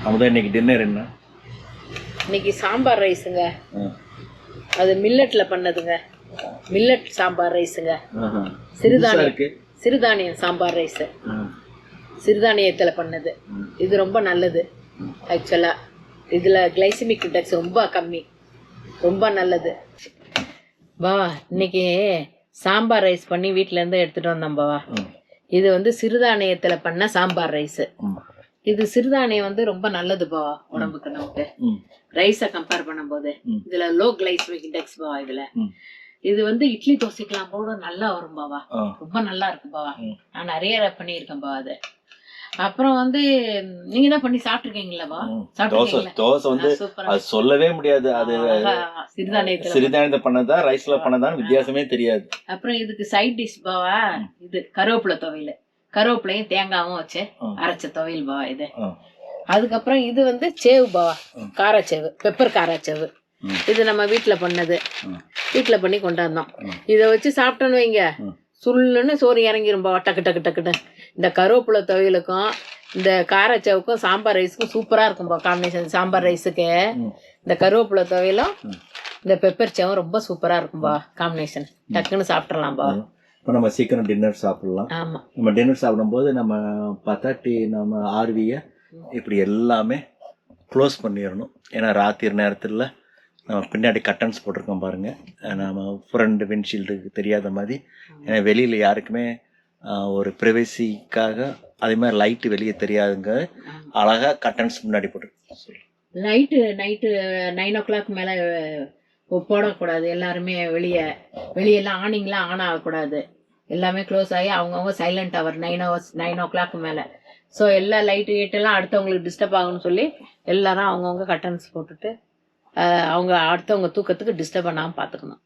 அமுதா இன்னைக்கு டின்னர் என்ன? இன்னைக்கு சாம்பார் ரைஸுங்க. அது மில்லட்ல பண்ணதுங்க. மில்லட் சாம்பார் ரைஸுங்க. சிறுதானியம் சாம்பார் ரைஸ். சிறுதானியத்தில் பண்ணது. இது ரொம்ப நல்லது ஆக்சுவலாக. இதில் கிளைசிமிக் இண்டெக்ஸ் ரொம்ப கம்மி, ரொம்ப நல்லது. பாவா இன்னைக்கு சாம்பார் ரைஸ் பண்ணி வீட்டிலேருந்து எடுத்துகிட்டு வந்தோம் பாவா. இது வந்து சிறுதானியத்தில் பண்ண சாம்பார் ரைஸு. இது சிறுதானியம் வந்து ரொம்ப நல்லது பாவா உடம்புக்கு. நமக்கு ரைஸை கம்பேர் பண்ணும்போது இதில் லோ கிளைசிமிக் இண்டெக்ஸ் பாவா. இதில் இது வந்து இட்லி தோசைக்கெல்லாம் போட நல்லா வரும் பாவா. ரொம்ப நல்லா இருக்கு பாவா. நான் நிறைய பண்ணியிருக்கேன் பாவா அது. அப்புறம் வந்து நீங்க தான் பண்ணி சாப்பிட்டுருக்கீங்களா? தோசை வந்து அது சொல்லவே முடியாது. அது சிறுதானியத்தை பண்ணதா ரைஸ்ல பண்ணதான் வித்தியாசமே தெரியாது. அப்புறம் இதுக்கு சைட் டிஷ் பாவா இது கருவேப்பிலை துவையல். கருவேப்பிலையும் தேங்காயும் வச்சு அரைச்ச துவையல் பாவா இது. அதுக்கப்புறம் இது வந்து சேவு பாவா, காரச்சேவு, பெப்பர் காரச்சேவு. இது நம்ம வீட்டில் பண்ணது, வீட்டில் பண்ணி கொண்டாந்தோம். இதை வச்சு சாப்பிட்டோன்னு வைங்க, சுள்ளுன்னு சோறு இறங்கிரும் பாவா டக்கு டக்கு டக்குன்னு. இந்த கருவேப்பிலை துவையலுக்கும் இந்த காரச்சேவுக்கும் சாம்பார் ரைஸுக்கும் சூப்பராக இருக்கும் பாவா காம்பினேஷன். சாம்பார் ரைஸுக்கு இந்த கருவேப்பிலை துவையலும் இந்த பெப்பர் சேவும் ரொம்ப சூப்பராக இருக்கும் பாவா காம்பினேஷன். டக்குன்னு சாப்பிட்றலாம் பாவா. இப்போ நம்ம சீக்கிரம் டின்னர் சாப்பிடலாம். ஆமாம், நம்ம டின்னர் சாப்பிடும்போது நம்ம பார்த்தா நம்ம ஆர்வியை இப்படி எல்லாமே க்ளோஸ் பண்ணிடணும். ஏன்னா ராத்திரி நேரத்தில் நம்ம பின்னாடி கட்டன்ஸ் போட்டிருக்கோம் பாருங்கள். நம்ம ஃப்ரண்ட் விண்ட்ஷீல்டுக்கு தெரியாத மாதிரி. ஏன்னா வெளியில் யாருக்குமே ஒரு ப்ரைவசிக்காக அதே மாதிரி லைட்டு வெளியே தெரியாதுங்க. அழகாக கட்டன்ஸ் முன்னாடி போட்டிருக்கோம். நைட்டு 9 o'clock மேலே போடக்கூடாது. எல்லாருமே வெளியெல்லாம் ஆனிங்லாம் ஆன் ஆகக்கூடாது. எல்லாமே க்ளோஸ் ஆகி அவங்கவுங்க சைலண்ட் ஹவர் 9 o'clock மேலே. ஸோ எல்லா லைட்டெல்லாம் அடுத்தவங்களுக்கு டிஸ்டர்ப் ஆகும்னு சொல்லி எல்லாரும் அவங்கவுங்க கட்டன்ஸ் போட்டுட்டு அவங்க அடுத்தவங்க தூக்கத்துக்கு டிஸ்டர்ப் பண்ணாமல் பார்த்துக்கணும்.